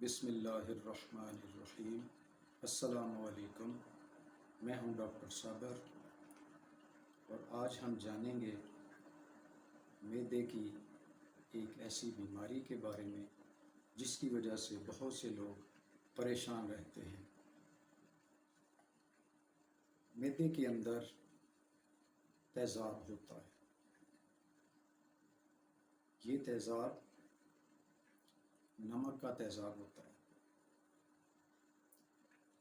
بسم اللہ الرحمن الرحیم۔ السلام علیکم، میں ہوں ڈاکٹر صابر اور آج ہم جانیں گے معدے کی ایک ایسی بیماری کے بارے میں جس کی وجہ سے بہت سے لوگ پریشان رہتے ہیں۔ معدے کے اندر تیزاب ہوتا ہے۔ یہ تیزاب نمک کا تیزاب ہوتا ہے،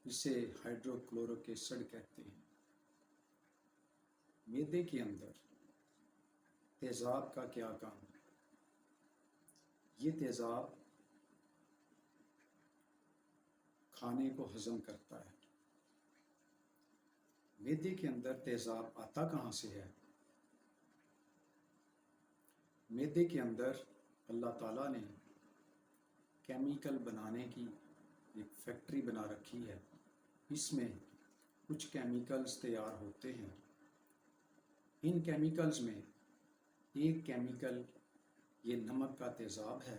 اسے ہائیڈروکلورک ایسڈ کہتے ہیں۔ معدے کے اندر تیزاب کا کیا کام ہے؟ یہ تیزاب کھانے کو ہضم کرتا ہے۔ معدے کے اندر تیزاب آتا کہاں سے ہے؟ معدے کے اندر اللہ تعالیٰ نے کیمیکل بنانے کی ایک فیکٹری بنا رکھی ہے۔ اس میں کچھ کیمیکلز تیار ہوتے ہیں۔ ان کیمیکلز میں ایک کیمیکل یہ نمک کا تیزاب ہے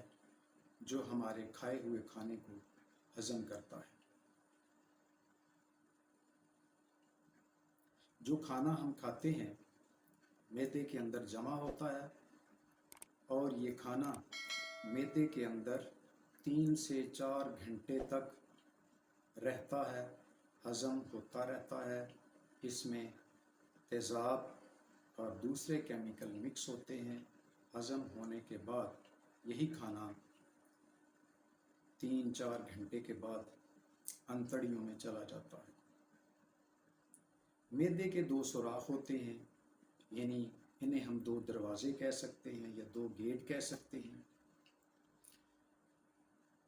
جو ہمارے کھائے ہوئے کھانے کو ہضم کرتا ہے۔ جو کھانا ہم کھاتے ہیں معدے کے اندر جمع ہوتا ہے اور یہ کھانا معدے کے اندر 3 سے 4 گھنٹے تک رہتا ہے، ہضم ہوتا رہتا ہے۔ اس میں تیزاب اور دوسرے کیمیکل مکس ہوتے ہیں۔ ہضم ہونے کے بعد یہی کھانا 3-4 گھنٹے کے بعد انتڑیوں میں چلا جاتا ہے۔ معدے کے 2 سوراخ ہوتے ہیں، یعنی انہیں ہم 2 دروازے کہہ سکتے ہیں یا 2 گیٹ کہہ سکتے ہیں۔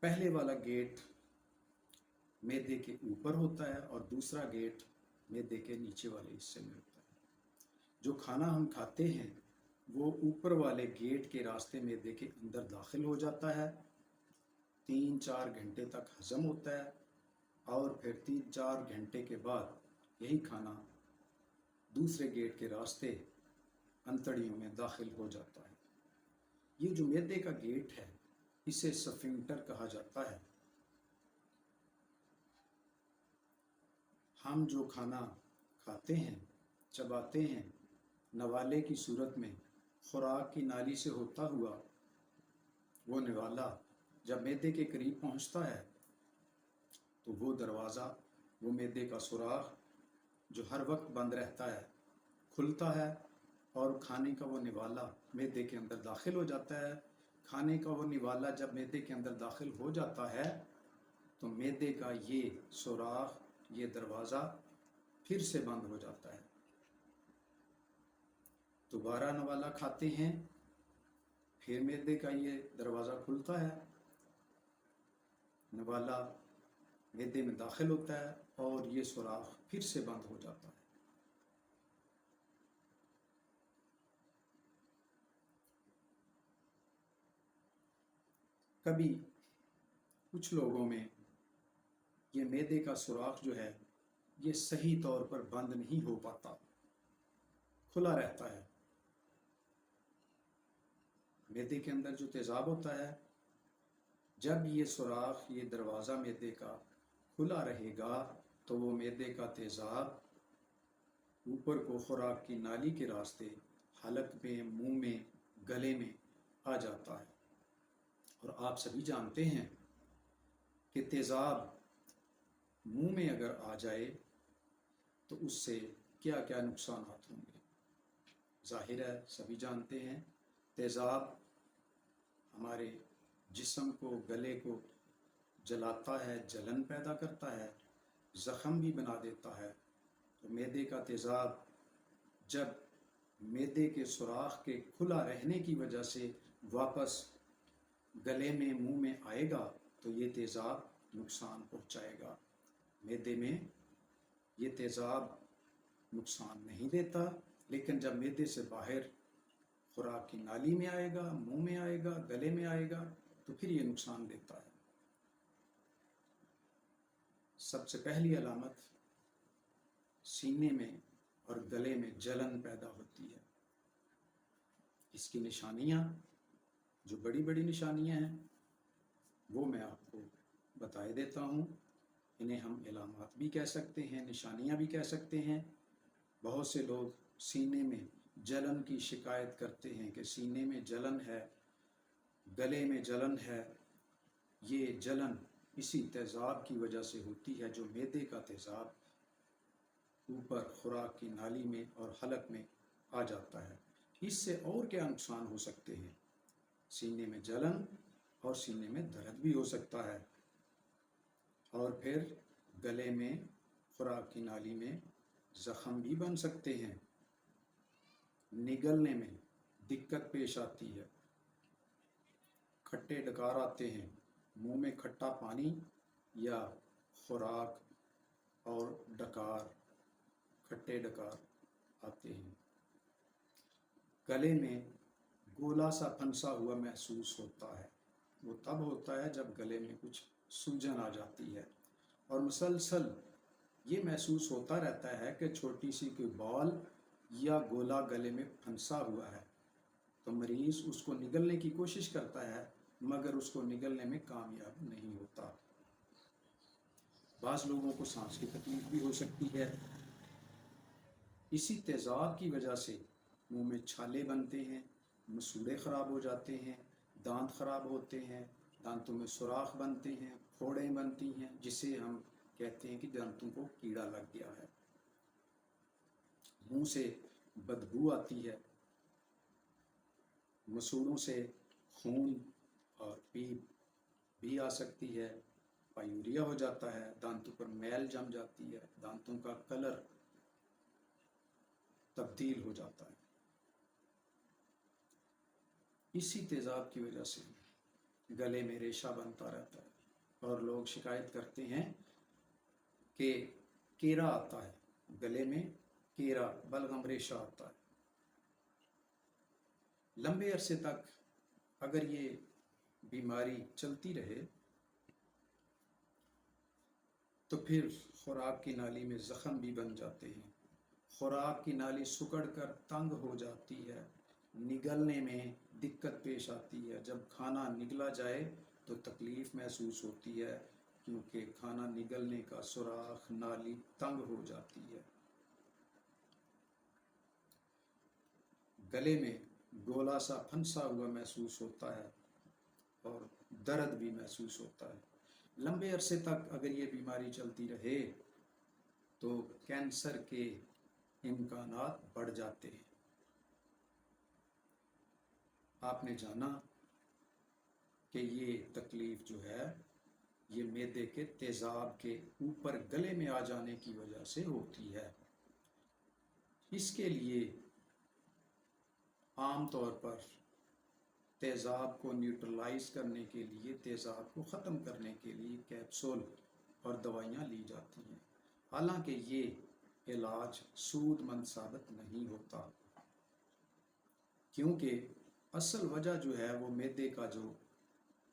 پہلے والا گیٹ معدے کے اوپر ہوتا ہے اور دوسرا گیٹ معدے کے نیچے والے حصے میں ہوتا ہے۔ جو کھانا ہم کھاتے ہیں وہ اوپر والے گیٹ کے راستے معدے کے اندر داخل ہو جاتا ہے، 3-4 گھنٹے تک ہضم ہوتا ہے اور پھر 3-4 گھنٹے کے بعد یہی کھانا دوسرے گیٹ کے راستے انتڑیوں میں داخل ہو جاتا ہے۔ یہ جو معدے کا گیٹ ہے اسے سفنکٹر کہا جاتا ہے۔ ہم جو کھانا کھاتے ہیں، چباتے ہیں، نوالے کی صورت میں خوراک کی نالی سے ہوتا ہوا وہ نوالا جب معدے کے قریب پہنچتا ہے تو وہ دروازہ، وہ معدے کا سوراخ جو ہر وقت بند رہتا ہے، کھلتا ہے اور کھانے کا وہ نوالا معدے کے اندر داخل ہو جاتا ہے۔ کھانے کا وہ نوالا جب معدے کے اندر داخل ہو جاتا ہے تو معدے کا یہ سوراخ، یہ دروازہ پھر سے بند ہو جاتا ہے۔ دوبارہ نوالا کھاتے ہیں، پھر معدے کا یہ دروازہ کھلتا ہے، نوالا معدے میں داخل ہوتا ہے اور یہ سوراخ پھر سے بند ہو جاتا ہے۔ کبھی کچھ لوگوں میں یہ معدے کا سوراخ جو ہے یہ صحیح طور پر بند نہیں ہو پاتا، کھلا رہتا ہے۔ معدے کے اندر جو تیزاب ہوتا ہے، جب یہ سوراخ، یہ دروازہ معدے کا کھلا رہے گا تو وہ معدے کا تیزاب اوپر کو خوراک کی نالی کے راستے حلق میں، منہ میں، گلے میں آ جاتا ہے۔ اور آپ سبھی جانتے ہیں کہ تیزاب منہ میں اگر آ جائے تو اس سے کیا کیا نقصانات ہوں گے۔ ظاہر ہے سبھی جانتے ہیں، تیزاب ہمارے جسم کو، گلے کو جلاتا ہے، جلن پیدا کرتا ہے، زخم بھی بنا دیتا ہے۔ تو معدے کا تیزاب جب معدے کے سوراخ کے کھلا رہنے کی وجہ سے واپس گلے میں، منہ میں آئے گا تو یہ تیزاب نقصان پہنچائے گا۔ معدے میں یہ تیزاب نقصان نہیں دیتا، لیکن جب معدے سے باہر خوراک کی نالی میں آئے گا، منہ میں آئے گا، گلے میں آئے گا تو پھر یہ نقصان دیتا ہے۔ سب سے پہلی علامت سینے میں اور گلے میں جلن پیدا ہوتی ہے۔ اس کی نشانیاں جو بڑی بڑی نشانیاں ہیں وہ میں آپ کو बताए देता हूँ। इन्हें हम इलामात भी कह सकते हैं, निशानियाँ भी कह सकते हैं। बहुत से लोग सीने में जलन की शिकायत करते हैं कि सीने में जलन है, गले में जलन है। ये जलन इसी तेज़ाब की वजह से होती है, जो मैदे का तेज़ाब ऊपर खुराक की नाली में और हलक में आ जाता है। इससे और क्या नुकसान हो सकते हैं? सीने में जलन और सीने में दर्द भी हो सकता है, और फिर गले में, खुराक की नाली में ज़ख़म भी बन सकते हैं। निगलने में दिक्कत पेश आती है, खट्टे डकार आते हैं, मुंह में खट्टा पानी या खुराक और डकार, खट्टे डकार आते हैं। गले में गोला सा फंसा हुआ महसूस होता है। वो तब होता है जब गले में कुछ सूजन आ जाती है, और मुसलसल ये महसूस होता रहता है कि छोटी सी कोई बॉल या गोला गले में फंसा हुआ है। तो मरीज़ उसको निगलने की कोशिश करता है, मगर उसको निगलने में कामयाब नहीं होता। बाज़ लोगों को सांस की तकलीफ भी हो सकती है। इसी तेज़ाब की वजह से मुंह में छाले बनते हैं, मसूड़े ख़राब हो जाते हैं, दांत ख़राब होते हैं, दांतों में सुराख बनते हैं, फोड़ें बनती हैं, जिसे हम कहते हैं कि दांतों को कीड़ा लग गया है। मुंह से बदबू आती है, मसूड़ों से खून और पीप भी आ सकती है, पायूरिया हो जाता है, दांतों पर मैल जम जाती है, दांतों का कलर तब्दील हो जाता है। इसी तेज़ाब की वजह से गले में रेशा बनता रहता है, और लोग शिकायत करते हैं कि केरा आता है गले में, केरा बलगम रेशा आता है। लंबे अरसे तक अगर ये बीमारी चलती रहे तो फिर खुराक की नाली में ज़ख़म भी बन जाते हैं, खुराक की नाली सिकुड़ कर तंग हो जाती है, निगलने में दिक्कत पेश आती है। जब खाना निगला जाए तो तकलीफ़ महसूस होती है, क्योंकि खाना निगलने का सुराख, नाली तंग हो जाती है। गले में गोला सा फंसा हुआ महसूस होता है, और दर्द भी महसूस होता है। लंबे अरसे तक अगर ये बीमारी चलती रहे तो कैंसर के इम्कानात बढ़ जाते हैं। आपने जाना कि ये तकलीफ़ जो है ये मैदे के तेज़ाब के ऊपर गले में आ जाने की वजह से होती है। इसके लिए आम तौर पर तेज़ाब को न्यूट्रलाइज करने के लिए, तेज़ाब को ख़त्म करने के लिए कैप्सूल और दवाइयाँ ली जाती हैं। हालांकि ये इलाज सूदमंद साबित नहीं होता, क्योंकि असल वजह जो है वो मैदे का जो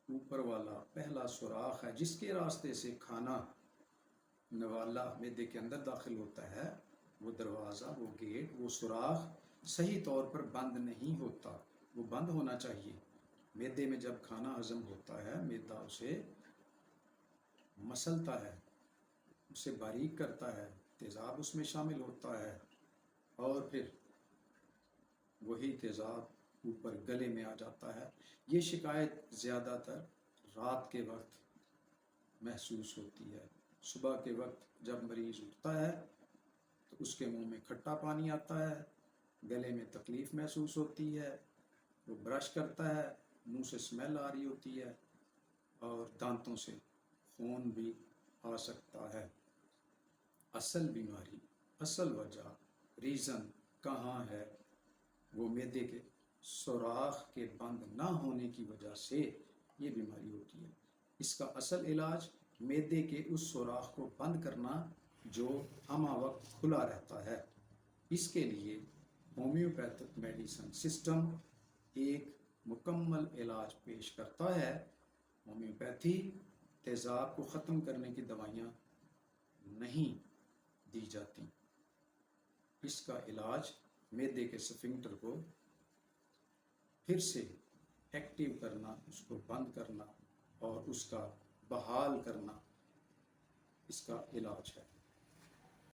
ऊपर वाला पहला सुराख है, जिसके रास्ते से खाना नवाला मैदे के अंदर दाखिल होता है, वो दरवाज़ा, वो गेट, वो सुराख सही तौर पर बंद नहीं होता। वो बंद होना चाहिए। मैदे में जब खाना हज़म होता है, मैदा उसे मसलता है, उसे बारीक करता है, तेज़ाब उसमें शामिल होता है, और फिर वही तेज़ाब ऊपर गले में आ जाता है। ये शिकायत ज़्यादातर रात के वक्त महसूस होती है। सुबह के वक्त जब मरीज़ उठता है तो उसके मुंह में खट्टा पानी आता है, गले में तकलीफ़ महसूस होती है, वो ब्रश करता है, मुंह से स्मेल आ रही होती है, और दांतों से खून भी आ सकता है। असल बीमारी, असल वजह, रीज़न कहाँ है? वो मैदे के सुराख के बंद ना होने की वजह से ये बीमारी होती है। इसका असल इलाज मैदे के उस सुराख को बंद करना जो हमा वक्त खुला रहता है। इसके लिए होम्योपैथिक मेडिसिन सिस्टम एक मुकम्मल इलाज पेश करता है। होम्योपैथी तेज़ाब को ख़त्म करने की दवाइयाँ नहीं दी जाती। इसका इलाज मैदे के स्फिंक्टर को फिर से एक्टिव करना, उसको बंद करना और उसका بحال کرنا اس کا علاج ہے۔